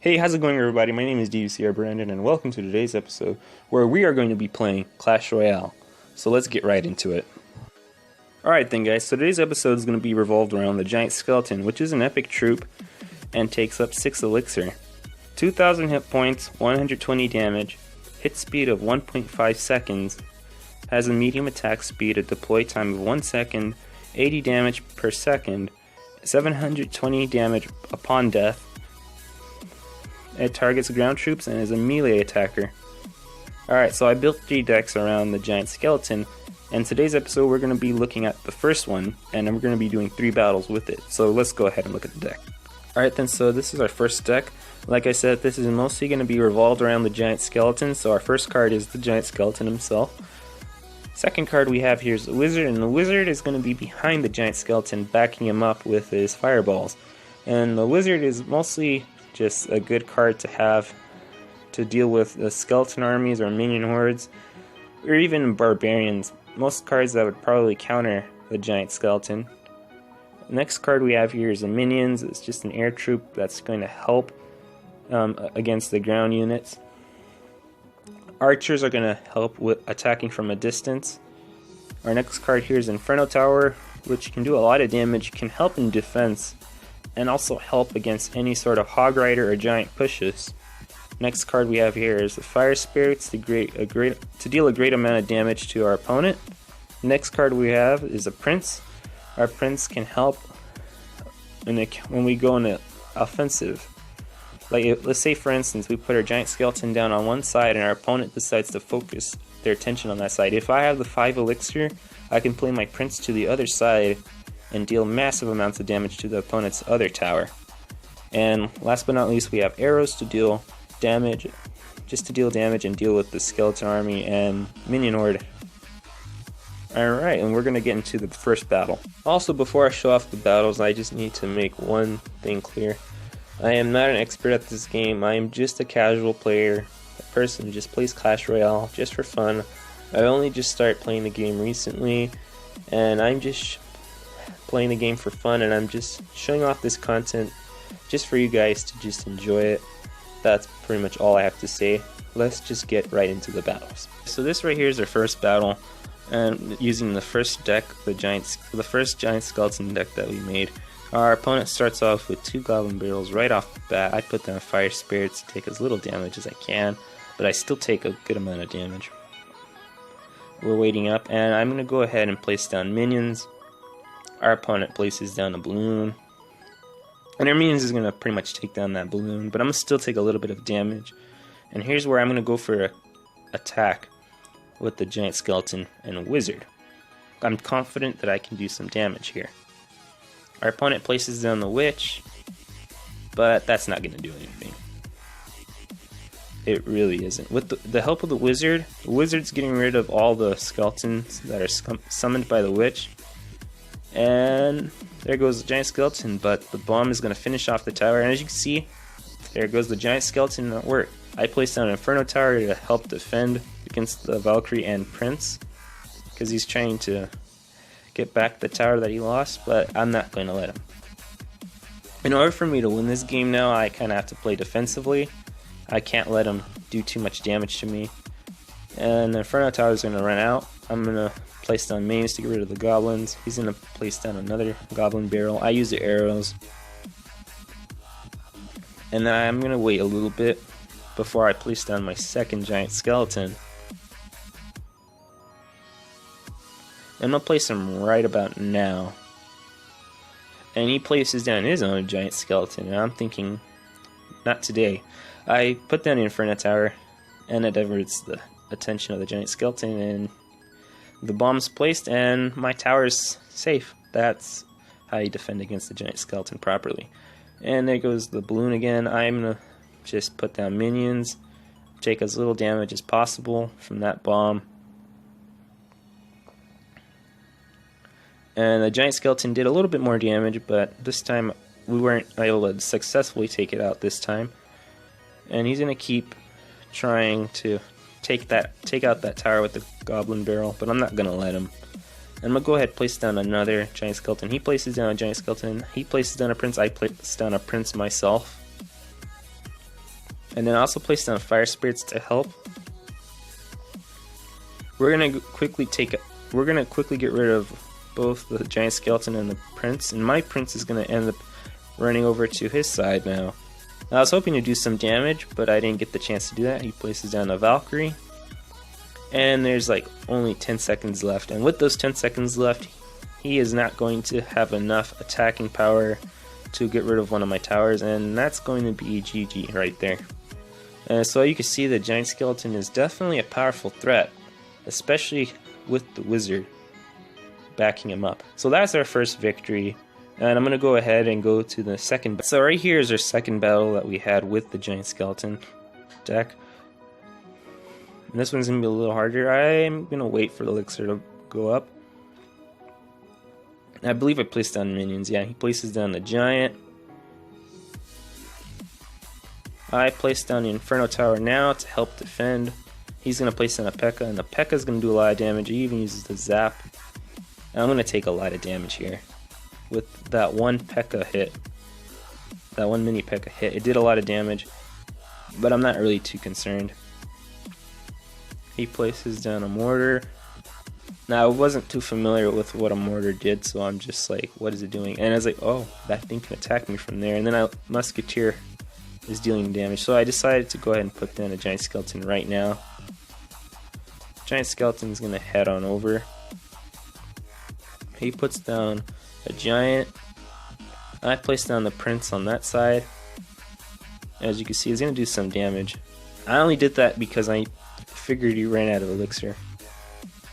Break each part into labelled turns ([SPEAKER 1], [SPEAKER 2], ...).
[SPEAKER 1] Hey, how's it going, everybody? My name is DBC or Brandon, and welcome to today's episode where we are going to be playing Clash Royale. So let's get right into it. Alright then, guys, so today's episode is going to be revolved around the Giant Skeleton, which is an epic troop and takes up 6 elixir. 2,000 hit points, 120 damage, hit speed of 1.5 seconds, has a medium attack speed, a deploy time of 1 second, 80 damage per second, 720 damage upon death. It targets ground troops and is a melee attacker. Alright, so I built 3 decks around the Giant Skeleton, and today's episode we're going to be looking at the first one, and then we're going to be doing 3 battles with it. So let's go ahead and look at the deck. Alright then, so this is our first deck. Like I said, this is mostly going to be revolved around the Giant Skeleton, so our first card is the Giant Skeleton himself. Second card we have here is the Wizard, and the Wizard is going to be behind the Giant Skeleton, backing him up with his fireballs. And the Wizard is mostly just a good card to have to deal with the skeleton armies or minion hordes, or even barbarians. Most cards that would probably counter the Giant Skeleton. The next card we have here is the Minions. It's just an air troop that's going to help against the ground units. Archers are going to help with attacking from a distance. Our next card here is Inferno Tower, which can do a lot of damage, can help in defense, and also help against any sort of hog rider or giant pushes. Next card we have here is the Fire Spirits to deal a great amount of damage to our opponent. Next card we have is a Prince. Our Prince can help when we go in the offensive. Like, let's say for instance we put our Giant Skeleton down on one side and our opponent decides to focus their attention on that side. If I have the 5 elixir, I can play my Prince to the other side and deal massive amounts of damage to the opponent's other tower. And last but not least, we have arrows to deal damage, just to deal damage and deal with the skeleton army and minion horde. Alright, and we're going to get into the first battle. Also, before I show off the battles, I just need to make one thing clear. I am not an expert at this game. I am just a casual player, a person who just plays Clash Royale just for fun. I only just started playing the game recently, and I'm just playing the game for fun, and I'm just showing off this content just for you guys to just enjoy it. That's pretty much all I have to say. Let's just get right into the battles. So this right here is our first battle, and using the first deck, the first Giant Skeleton deck that we made. Our opponent starts off with 2 Goblin Barrels right off the bat. I put down Fire Spirits to take as little damage as I can, but I still take a good amount of damage. We're waiting up, and I'm going to go ahead and place down Minions. Our opponent places down a balloon, and our minions is going to pretty much take down that balloon, but I'm going to still take a little bit of damage. And here's where I'm going to go for an attack with the Giant Skeleton and Wizard. I'm confident that I can do some damage here. Our opponent places down the Witch, but that's not going to do anything. It really isn't. With the help of the Wizard's getting rid of all the skeletons that are summoned by the Witch. And there goes the Giant Skeleton, but the bomb is going to finish off the tower, and as you can see, there goes the Giant Skeleton at work. I placed down an Inferno Tower to help defend against the Valkyrie and Prince, because he's trying to get back the tower that he lost, but I'm not going to let him. In order for me to win this game now, I kind of have to play defensively. I can't let him do too much damage to me. And the Inferno Tower is going to run out. I'm going to place down mains to get rid of the goblins. He's going to place down another Goblin Barrel. I use the arrows. And then I'm going to wait a little bit before I place down my second Giant Skeleton. I'm going to place him right about now. And he places down his own Giant Skeleton. And I'm thinking, not today. I put down the Inferno Tower, and it diverts the attention of the Giant Skeleton, and the bomb's placed, and my tower's safe. That's how you defend against the Giant Skeleton properly. And there goes the balloon again. I'm going to just put down minions, take as little damage as possible from that bomb. And the Giant Skeleton did a little bit more damage, but this time we weren't able to successfully take it out this time. And he's going to keep trying to take out that tower with the Goblin Barrel, but I'm not going to let him. I'm going to go ahead and place down another Giant Skeleton. He places down a Giant Skeleton. He places down a Prince. I place down a Prince myself. And then also place down fire spirits to help. We're gonna quickly get rid of both the giant skeleton and the prince, and my prince is gonna end up running over to his side now. I was hoping to do some damage, but I didn't get the chance to do that. He places down a Valkyrie, and there's like only 10 seconds left, and with those 10 seconds left, he is not going to have enough attacking power to get rid of one of my towers, and that's going to be GG right there. So you can see the giant skeleton is definitely a powerful threat, especially with the wizard backing him up. So that's our first victory, and I'm going to go ahead and go to the second. So right here is our second battle that we had with the giant skeleton deck. And this one's going to be a little harder. I'm going to wait for the elixir to go up. I believe I placed down minions. Yeah, he places down the giant. I placed down the Inferno Tower now to help defend. He's going to place down a P.E.K.K.A, and the P.E.K.K.A is going to do a lot of damage. He even uses the zap. And I'm going to take a lot of damage here. With that one P.E.K.K.A hit, that one mini P.E.K.K.A hit, it did a lot of damage, but I'm not really too concerned. He places down a mortar. Now, I wasn't too familiar with what a mortar did, so I'm just like, what is it doing? And I was like, oh, that thing can attack me from there. And then Musketeer is dealing damage, so I decided to go ahead and put down a giant skeleton right now. Giant skeleton's gonna head on over. He puts down a giant. I place down the prince on that side. As you can see, he's gonna do some damage. I only did that because I figured he ran out of elixir.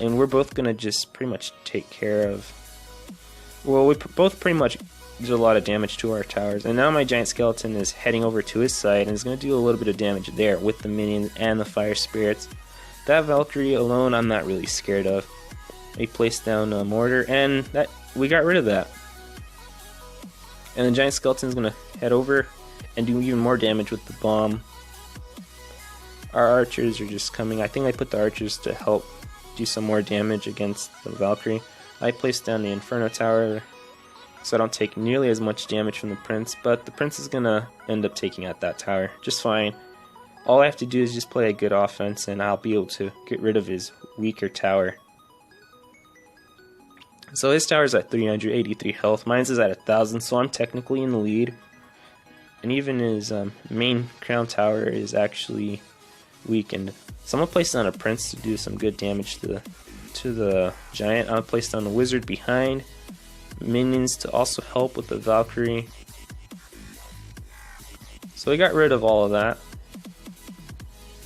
[SPEAKER 1] And we're both gonna just pretty much take care of. Well, we both pretty much did a lot of damage to our towers, and now my giant skeleton is heading over to his side and is going to do a little bit of damage there with the minions and the fire spirits. That Valkyrie alone I'm not really scared of. He placed down a mortar, and that we got rid of that. And the giant skeleton is going to head over and do even more damage with the bomb. Our archers are just coming. I think I put the archers to help do some more damage against the Valkyrie. I placed down the Inferno Tower so I don't take nearly as much damage from the prince, but the prince is gonna end up taking out that tower just fine. All I have to do is just play a good offense and I'll be able to get rid of his weaker tower. So his tower's at 383 health, mine's is at 1000, so I'm technically in the lead. And even his main crown tower is actually weakened. So I'm gonna place down a prince to do some good damage to the giant. I'll place down the wizard behind. Minions to also help with the Valkyrie. So we got rid of all of that.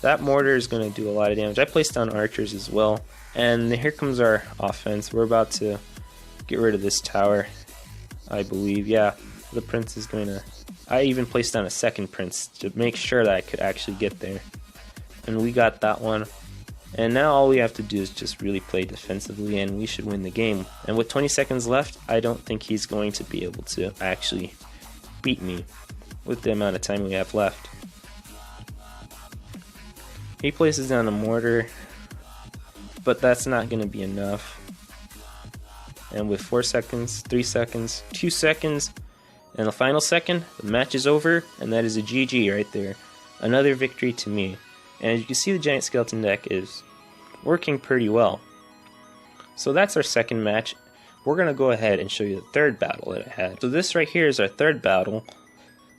[SPEAKER 1] That mortar is going to do a lot of damage. I placed down archers as well. And here comes our offense. We're about to get rid of this tower, I believe. Yeah, the prince is going to... I even placed down a second prince to make sure that I could actually get there. And we got that one. And now all we have to do is just really play defensively and we should win the game. And with 20 seconds left, I don't think he's going to be able to actually beat me with the amount of time we have left. He places down a mortar, but that's not going to be enough. And with 4 seconds, 3 seconds, 2 seconds, and the final second, the match is over, and that is a GG right there. Another victory to me. And as you can see, the giant skeleton deck is working pretty well. So that's our second match. We're going to go ahead and show you the third battle that I had. So this right here is our third battle.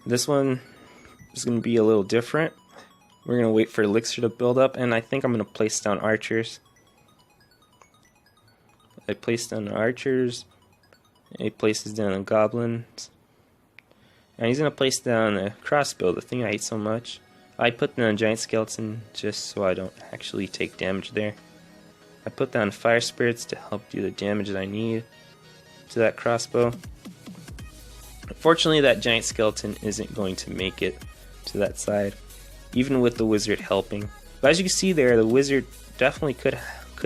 [SPEAKER 1] This one is going to be a little different. We're going to wait for elixir to build up, and I think I'm going to place down archers. I placed down the archers. He places down the goblins. And he's going to place down the crossbow, the thing I hate so much. I put down a giant skeleton just so I don't actually take damage there. I put down fire spirits to help do the damage that I need to that crossbow. Unfortunately, that giant skeleton isn't going to make it to that side, even with the wizard helping. But as you can see there, the wizard definitely could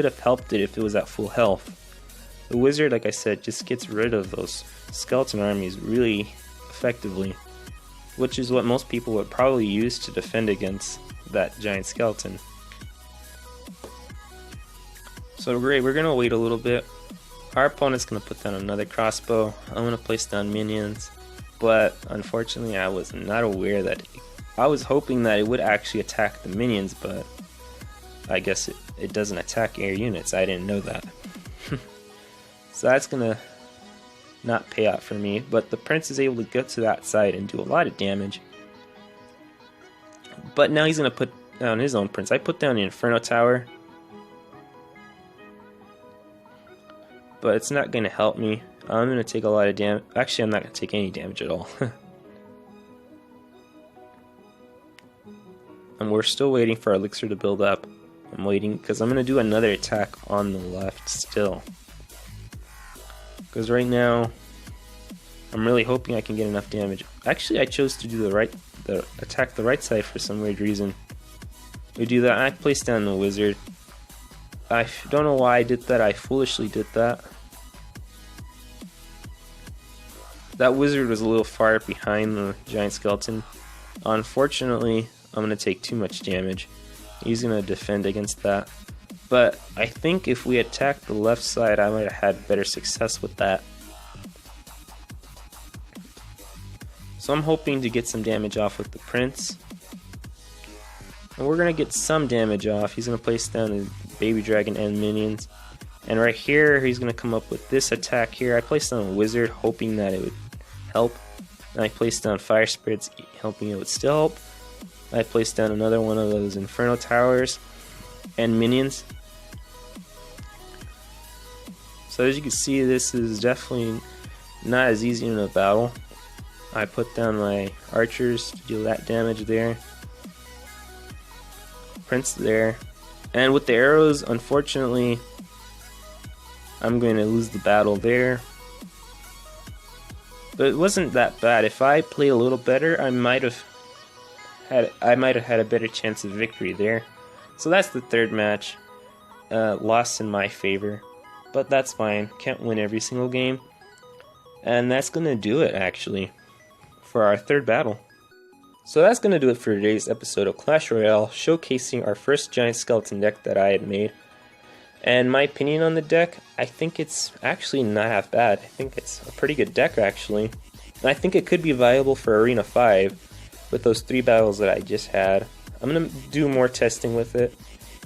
[SPEAKER 1] have helped it if it was at full health. The wizard, like I said, just gets rid of those skeleton armies really effectively, which is what most people would probably use to defend against that giant skeleton. So great, we're going to wait a little bit. Our opponent's going to put down another crossbow. I'm going to place down minions, but unfortunately I was not aware that I was hoping that it would actually attack the minions, but I guess it doesn't attack air units. I didn't know that. So that's gonna not pay out for me, but the prince is able to get to that side and do a lot of damage. But now he's gonna put down his own prince. I put down the Inferno Tower, but it's not gonna help me. I'm gonna take a lot of damage. Actually, I'm not gonna take any damage at all. And we're still waiting for our elixir to build up. I'm waiting because I'm gonna do another attack on the left still. Because right now, I'm really hoping I can get enough damage. Actually, I chose to do attack the right side for some weird reason. We do that. I placed down the wizard. I don't know why I did that. I foolishly did that. That wizard was a little far behind the giant skeleton. Unfortunately, I'm gonna take too much damage. He's gonna defend against that. But I think if we attacked the left side, I might have had better success with that. So I'm hoping to get some damage off with the prince. And we're gonna get some damage off. He's gonna place down the baby dragon and minions. And right here, he's gonna come up with this attack here. I placed down a wizard, hoping that it would help. And I placed down fire spirits, hoping it would still help. I placed down another one of those Inferno Towers and minions. So as you can see, this is definitely not as easy in a battle. I put down my archers to deal that damage there. Prince there. And with the arrows, unfortunately, I'm going to lose the battle there. But it wasn't that bad. If I played a little better, I might have had a better chance of victory there. So that's the third match. Lost in my favor. But that's fine. Can't win every single game. And that's going to do it, actually, for our third battle. So that's going to do it for today's episode of Clash Royale, showcasing our first giant skeleton deck that I had made. And my opinion on the deck, I think it's actually not half bad. I think it's a pretty good deck, actually. And I think it could be viable for Arena 5 with those 3 battles that I just had. I'm going to do more testing with it.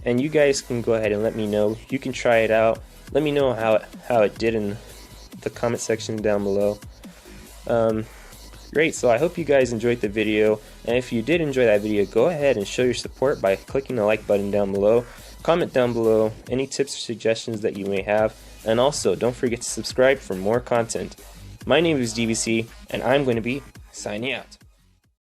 [SPEAKER 1] And you guys can go ahead and let me know. You can try it out. Let me know how it did in the comment section down below. Great, so I hope you guys enjoyed the video, and if you did enjoy that video, go ahead and show your support by clicking the like button down below. Comment down below any tips or suggestions that you may have, and also don't forget to subscribe for more content. My name is DBC, and I'm going to be signing out.